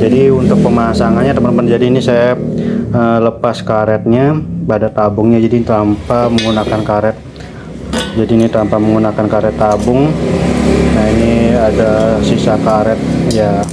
Jadi untuk pemasangannya teman-teman, jadi ini saya lepas karetnya pada tabungnya, jadi tanpa menggunakan karet. Jadi ini tanpa menggunakan karet tabung. Nah ini ada sisa karet ya,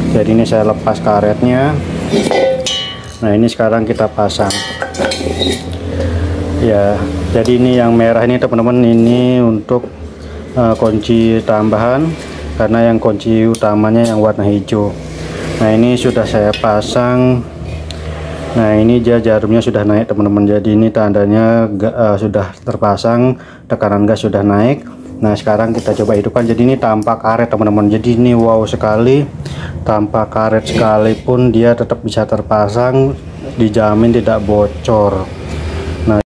jadi ini saya lepas karetnya. Nah ini sekarang kita pasang ya. Jadi ini yang merah ini teman-teman, ini untuk kunci tambahan, karena yang kunci utamanya yang warna hijau. Nah ini sudah saya pasang. Nah ini jarumnya sudah naik teman-teman, jadi ini tandanya sudah terpasang, tekanan gas sudah naik. Nah sekarang kita coba hidupkan. Jadi ini tanpa karet teman-teman, jadi ini wow sekali, tanpa karet sekalipun dia tetap bisa terpasang, dijamin tidak bocor. Nah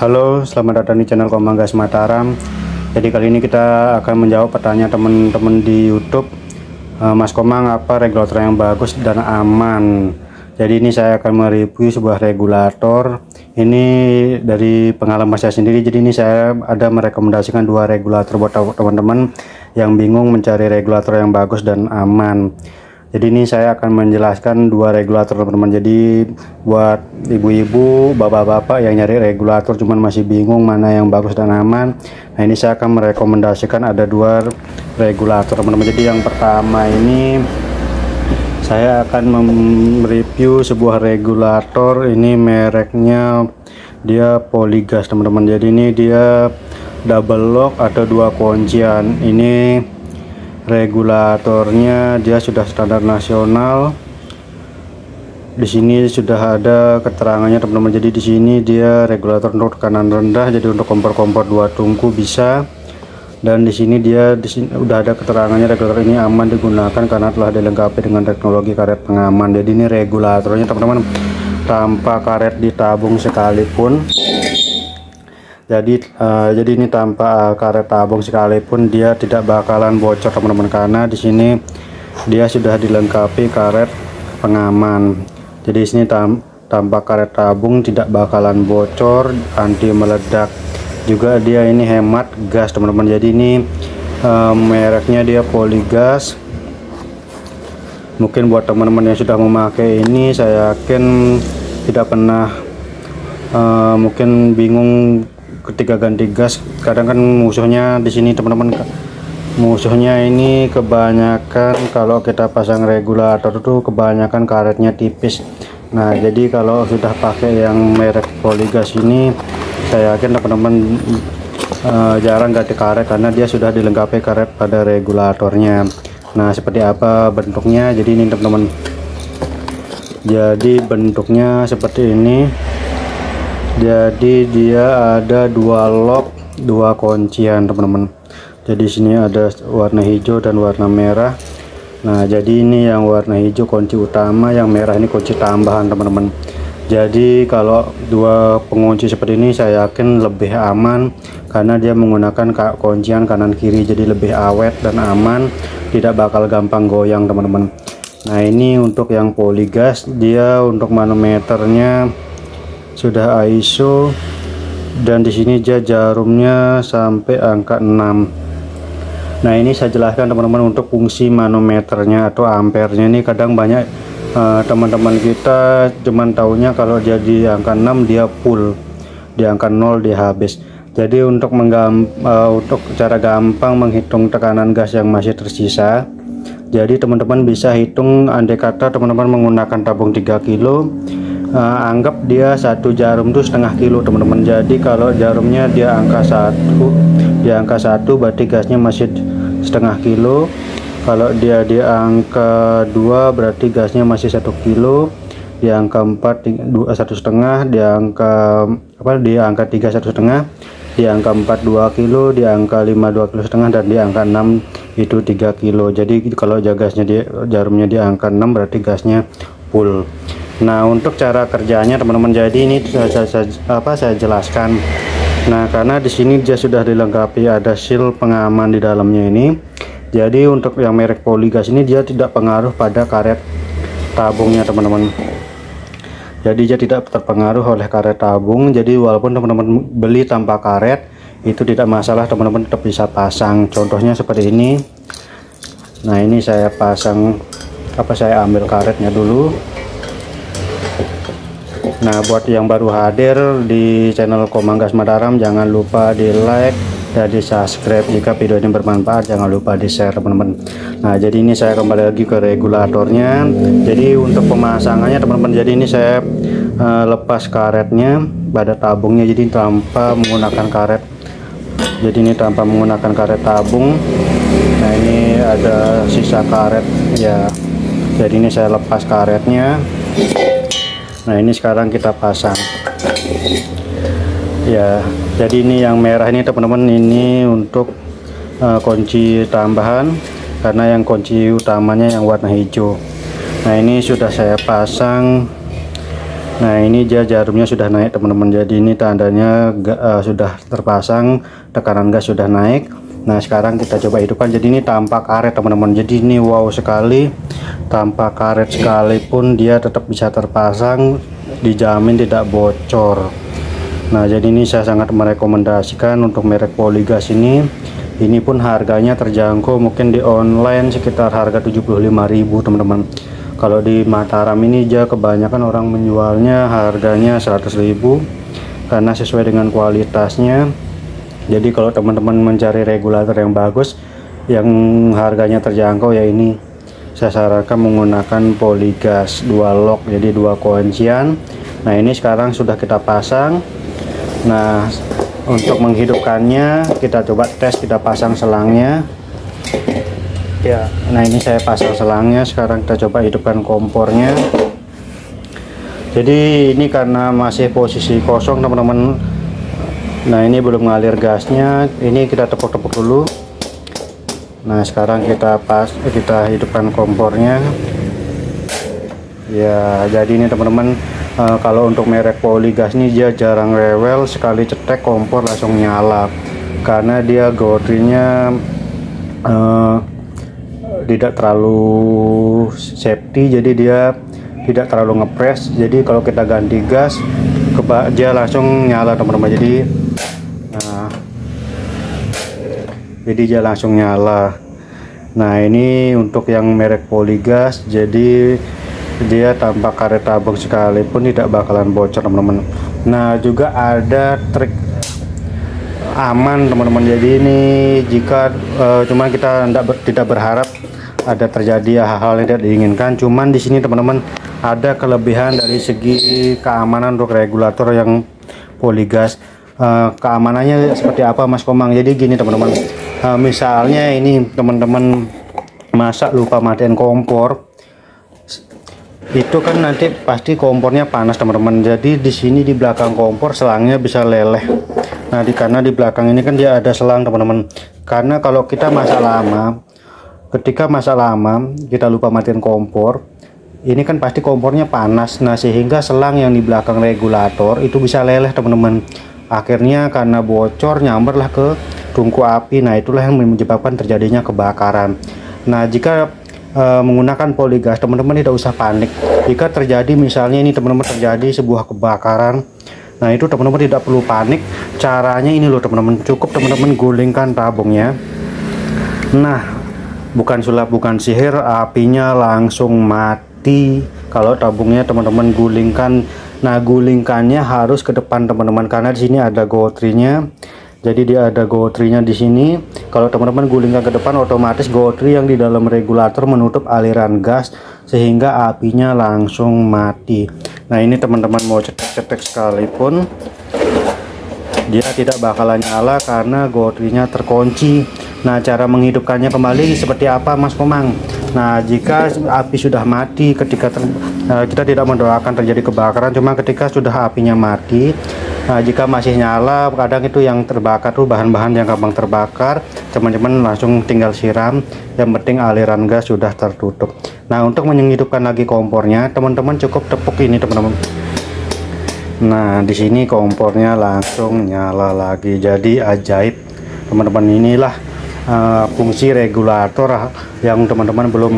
halo, selamat datang di channel Komang Gas Mataram. Jadi kali ini kita akan menjawab pertanyaan teman-teman di YouTube. Mas Komang, apa regulator yang bagus dan aman? Jadi ini saya akan mereview sebuah regulator. Ini dari pengalaman saya sendiri. Jadi ini saya ada merekomendasikan dua regulator buat teman-teman yang bingung mencari regulator yang bagus dan aman. Jadi ini saya akan menjelaskan dua regulator teman-teman. Jadi buat ibu-ibu, bapak-bapak yang nyari regulator cuman masih bingung mana yang bagus dan aman, nah ini saya akan merekomendasikan ada dua regulator teman-teman. Jadi yang pertama ini saya akan mereview sebuah regulator. Ini mereknya dia Polygas teman-teman. Jadi ini dia double lock atau dua kuncian. Ini regulatornya dia sudah standar nasional. Di sini sudah ada keterangannya teman-teman. Jadi di sini dia regulator untuk tekanan rendah, jadi untuk kompor-kompor dua tungku bisa. Dan di sini dia udah ada keterangannya regulator ini aman digunakan karena telah dilengkapi dengan teknologi karet pengaman. Jadi ini regulatornya teman-teman tanpa karet ditabung sekalipun. Jadi ini tanpa karet tabung sekalipun dia tidak bakalan bocor teman-teman, karena di sini dia sudah dilengkapi karet pengaman. Jadi di sini tanpa karet tabung tidak bakalan bocor, anti meledak. Juga dia ini hemat gas teman-teman. Jadi ini mereknya dia Polygas. Mungkin buat teman-teman yang sudah memakai ini, saya yakin tidak pernah mungkin bingung ketika ganti gas. Kadang kan musuhnya di sini teman-teman, musuhnya ini kebanyakan kalau kita pasang regulator itu kebanyakan karetnya tipis. Nah jadi kalau sudah pakai yang merek Polygas ini, saya yakin teman-teman jarang ganti karet karena dia sudah dilengkapi karet pada regulatornya. Nah seperti apa bentuknya? Jadi ini teman-teman, jadi bentuknya seperti ini. Jadi dia ada dua lock, dua kuncian teman-teman. Jadi sini ada warna hijau dan warna merah. Nah jadi ini yang warna hijau kunci utama, yang merah ini kunci tambahan teman-teman. Jadi kalau dua pengunci seperti ini saya yakin lebih aman karena dia menggunakan kuncian kanan kiri, jadi lebih awet dan aman, tidak bakal gampang goyang teman-teman. Nah ini untuk yang Polygas, dia untuk manometernya sudah ISO, dan di sini dia jarumnya sampai angka 6. Nah ini saya jelaskan teman-teman untuk fungsi manometernya atau ampernya. Ini kadang banyak teman-teman kita cuman taunya kalau dia di angka 6 dia full, di angka 0 dia habis. Jadi untuk untuk cara gampang menghitung tekanan gas yang masih tersisa, jadi teman-teman bisa hitung, andai kata teman-teman menggunakan tabung 3 kilo, anggap dia satu jarum itu setengah kilo teman-teman. Jadi kalau jarumnya dia angka 1 berarti gasnya masih setengah kilo. Kalau dia di angka 2 berarti gasnya masih 1 kilo. Di angka 4 1,5, di angka 3 1,5, di angka 4 2 kilo, di angka 5 2,5 kilo, dan di angka 6 itu 3 kilo. Jadi kalau gasnya jarumnya di angka 6 berarti gasnya full. Nah untuk cara kerjanya teman-teman, jadi ini saya jelaskan. Nah, karena di sini dia sudah dilengkapi ada seal pengaman di dalamnya ini. Jadi untuk yang merek Polygas ini dia tidak pengaruh pada karet tabungnya, teman-teman. Jadi dia tidak terpengaruh oleh karet tabung. Jadi walaupun teman-teman beli tanpa karet itu tidak masalah, teman-teman tetap bisa pasang. Contohnya seperti ini. Nah, ini saya pasang saya ambil karetnya dulu. Nah, buat yang baru hadir di channel Komang Gas Mataram, jangan lupa di like dan di subscribe. Jika video ini bermanfaat, jangan lupa di share, teman-teman. Nah, jadi ini saya kembali lagi ke regulatornya. Jadi untuk pemasangannya, teman-teman, jadi ini saya lepas karetnya pada tabungnya, jadi tanpa menggunakan karet. Jadi ini tanpa menggunakan karet tabung. Nah, ini ada sisa karet ya. Jadi ini saya lepas karetnya. Nah, ini sekarang kita pasang ya. Jadi ini yang merah ini, teman-teman, ini untuk kunci tambahan, karena yang kunci utamanya yang warna hijau. Nah, ini sudah saya pasang. Nah, ini dia jarumnya sudah naik, teman-teman. Jadi ini tandanya sudah terpasang, tekanan gas sudah naik. Nah, sekarang kita coba hidupkan. Jadi ini tanpa karet, teman-teman. Jadi ini wow sekali, tanpa karet sekalipun dia tetap bisa terpasang, dijamin tidak bocor. Nah, jadi ini saya sangat merekomendasikan untuk merek Polygas ini. Ini pun harganya terjangkau, mungkin di online sekitar harga 75.000, teman-teman. Kalau di Mataram ini aja kebanyakan orang menjualnya harganya 100.000 karena sesuai dengan kualitasnya. Jadi kalau teman-teman mencari regulator yang bagus, yang harganya terjangkau, ya ini saya sarankan menggunakan Polygas 2 lock, jadi 2 kuncian. Nah, ini sekarang sudah kita pasang. Nah, untuk menghidupkannya kita coba tes, kita pasang selangnya ya. Nah, ini saya pasang selangnya. Sekarang kita coba hidupkan kompornya. Jadi ini karena masih posisi kosong, teman-teman. Nah, ini belum ngalir gasnya. Ini kita tepuk-tepuk dulu. Nah, sekarang kita hidupkan kompornya ya. Jadi ini, teman-teman, kalau untuk merek Polygas ini dia jarang rewel, sekali cetek kompor langsung nyala, karena dia gotrinya tidak terlalu safety, jadi dia tidak terlalu ngepres. Jadi kalau kita ganti gas dia langsung nyala, teman-teman. Jadi dia langsung nyala. Nah, ini untuk yang merek Polygas, jadi dia tanpa karet tabung sekalipun tidak bakalan bocor, teman-teman. Nah, juga ada trik aman, teman-teman. Jadi ini jika cuman kita tidak berharap ada terjadi hal-hal yang tidak diinginkan, cuman di sini, teman-teman, ada kelebihan dari segi keamanan untuk regulator yang Polygas. Keamanannya seperti apa, Mas Komang? Jadi gini, teman-teman, misalnya ini teman-teman masak lupa matiin kompor, itu kan nanti pasti kompornya panas, teman-teman. Jadi di sini di belakang kompor selangnya bisa leleh. Nah, karena di belakang ini kan dia ada selang, teman-teman. Karena kalau kita masak lama, ketika masak lama kita lupa matiin kompor, ini kan pasti kompornya panas. Nah, sehingga selang yang di belakang regulator itu bisa leleh, teman-teman. Akhirnya karena bocor nyamberlah ke tungku api. Nah, itulah yang menyebabkan terjadinya kebakaran. Nah, jika menggunakan Polygas, teman-teman tidak usah panik. Jika terjadi misalnya ini, teman-teman, terjadi sebuah kebakaran, nah itu teman-teman tidak perlu panik. Caranya ini loh, teman-teman, cukup teman-teman gulingkan tabungnya. Nah, bukan sulap, bukan sihir, apinya langsung mati kalau tabungnya teman-teman gulingkan. Nah, gulingkannya harus ke depan, teman-teman, karena di sini ada gotrinya. Jadi dia ada gotrinya di sini. Kalau teman-teman gulingkan ke depan, otomatis gotri yang di dalam regulator menutup aliran gas sehingga apinya langsung mati. Nah, ini teman-teman mau cetek-cetek sekalipun dia tidak bakalan nyala karena gotrinya terkunci. Nah, cara menghidupkannya kembali seperti apa, Mas Komang? Nah, jika api sudah mati, ketika kita tidak mendoakan terjadi kebakaran, cuma ketika sudah apinya mati, jika masih nyala, kadang itu yang terbakar tuh bahan-bahan yang gampang terbakar, teman-teman langsung tinggal siram, yang penting aliran gas sudah tertutup. Nah, untuk menghidupkan lagi kompornya, teman-teman cukup tepuk ini, teman-teman. Nah, di sini kompornya langsung nyala lagi. Jadi ajaib teman-teman, inilah fungsi regulator yang teman-teman belum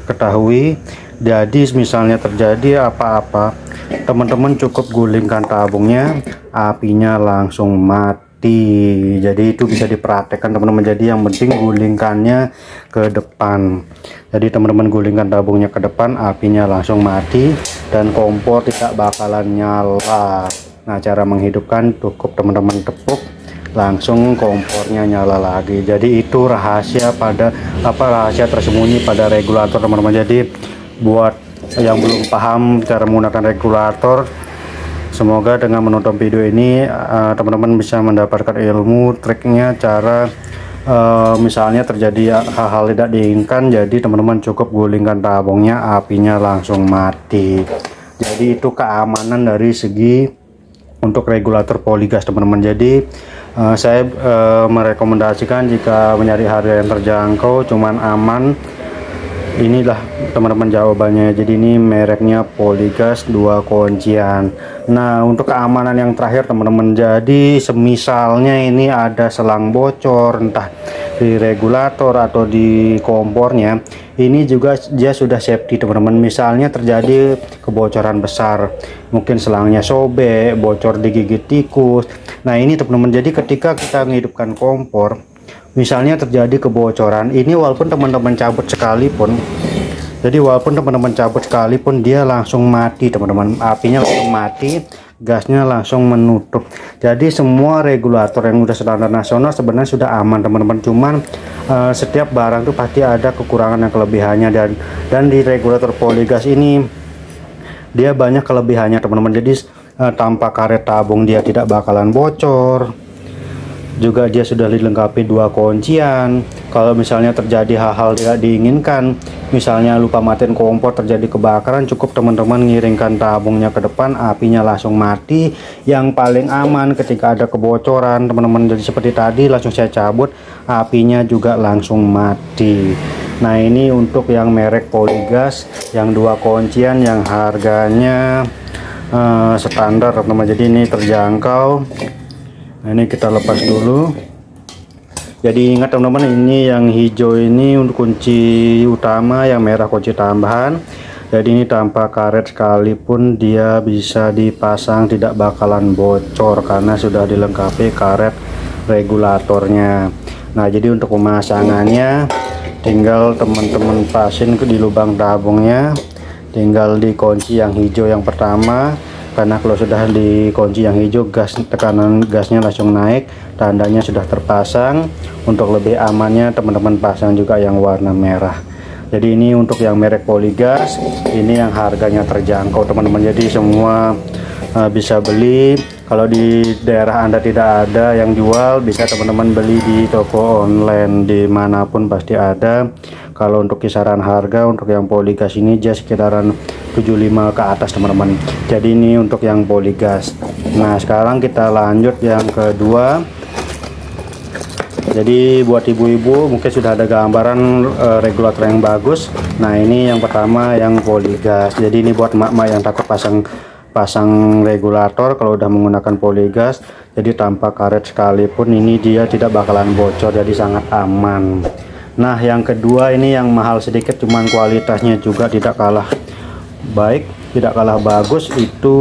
ketahui. Jadi misalnya terjadi apa-apa, teman-teman cukup gulingkan tabungnya, apinya langsung mati. Jadi itu bisa dipraktekkan teman-teman. Jadi yang penting gulingkannya ke depan. Jadi teman-teman gulingkan tabungnya ke depan, apinya langsung mati dan kompor tidak bakalan nyala. Nah, cara menghidupkan cukup teman-teman tepuk, langsung kompornya nyala lagi. Jadi itu rahasia rahasia tersembunyi pada regulator teman-teman. Jadi buat yang belum paham cara menggunakan regulator, semoga dengan menonton video ini teman-teman bisa mendapatkan ilmu triknya, cara misalnya terjadi hal-hal tidak diinginkan. Jadi teman-teman cukup gulingkan tabungnya, apinya langsung mati. Jadi itu keamanan dari segi untuk regulator poligas teman-teman. Jadi saya merekomendasikan jika mencari harga yang terjangkau cuman aman, inilah teman-teman jawabannya. Jadi ini mereknya Polygas 2 kuncian. Nah, untuk keamanan yang terakhir teman-teman, jadi semisalnya ini ada selang bocor entah di regulator atau di kompornya, ini juga dia sudah safety teman-teman. Misalnya terjadi kebocoran besar, mungkin selangnya sobek, bocor digigit tikus. Nah, ini teman-teman, jadi ketika kita menghidupkan kompor, misalnya terjadi kebocoran ini, walaupun teman-teman cabut sekalipun, dia langsung mati teman-teman, apinya langsung mati, gasnya langsung menutup. Jadi semua regulator yang udah standar nasional sebenarnya sudah aman teman-teman. Cuman setiap barang tuh pasti ada kekurangan dan kelebihannya, dan di regulator Polygas ini dia banyak kelebihannya teman-teman. Jadi tanpa karet tabung dia tidak bakalan bocor. Juga dia sudah dilengkapi 2 kuncian. Kalau misalnya terjadi hal-hal tidak diinginkan, misalnya lupa matiin kompor, terjadi kebakaran, cukup teman-teman ngiringkan tabungnya ke depan, apinya langsung mati. Yang paling aman ketika ada kebocoran teman-teman, jadi seperti tadi langsung saya cabut, apinya juga langsung mati. Nah, ini untuk yang merek Polygas yang 2 kuncian yang harganya standar teman-teman. Jadi ini terjangkau. Nah, ini kita lepas dulu. Jadi ingat teman-teman, ini yang hijau ini untuk kunci utama, yang merah kunci tambahan. Jadi ini tanpa karet sekalipun dia bisa dipasang, tidak bakalan bocor karena sudah dilengkapi karet regulatornya. Nah, jadi untuk pemasangannya tinggal teman-teman pasin di lubang tabungnya, tinggal dikunci yang hijau yang pertama. Karena kalau sudah dikunci yang hijau, tekanan gasnya langsung naik, tandanya sudah terpasang. Untuk lebih amannya teman-teman pasang juga yang warna merah. Jadi ini untuk yang merek Polygas, ini yang harganya terjangkau teman-teman. Jadi semua bisa beli. Kalau di daerah Anda tidak ada yang jual, bisa teman-teman beli di toko online, dimanapun pasti ada. Kalau untuk kisaran harga untuk yang Polygas ini just sekitaran 75 ke atas teman-teman. Jadi ini untuk yang Polygas. Nah, sekarang kita lanjut yang kedua. Jadi buat ibu-ibu mungkin sudah ada gambaran regulator yang bagus. Nah, ini yang pertama yang Polygas. Jadi ini buat emak-emak yang takut pasang regulator kalau udah menggunakan Polygas. Jadi tanpa karet sekalipun ini dia tidak bakalan bocor, jadi sangat aman. Nah, yang kedua ini yang mahal sedikit, cuman kualitasnya juga tidak kalah baik, tidak kalah bagus, itu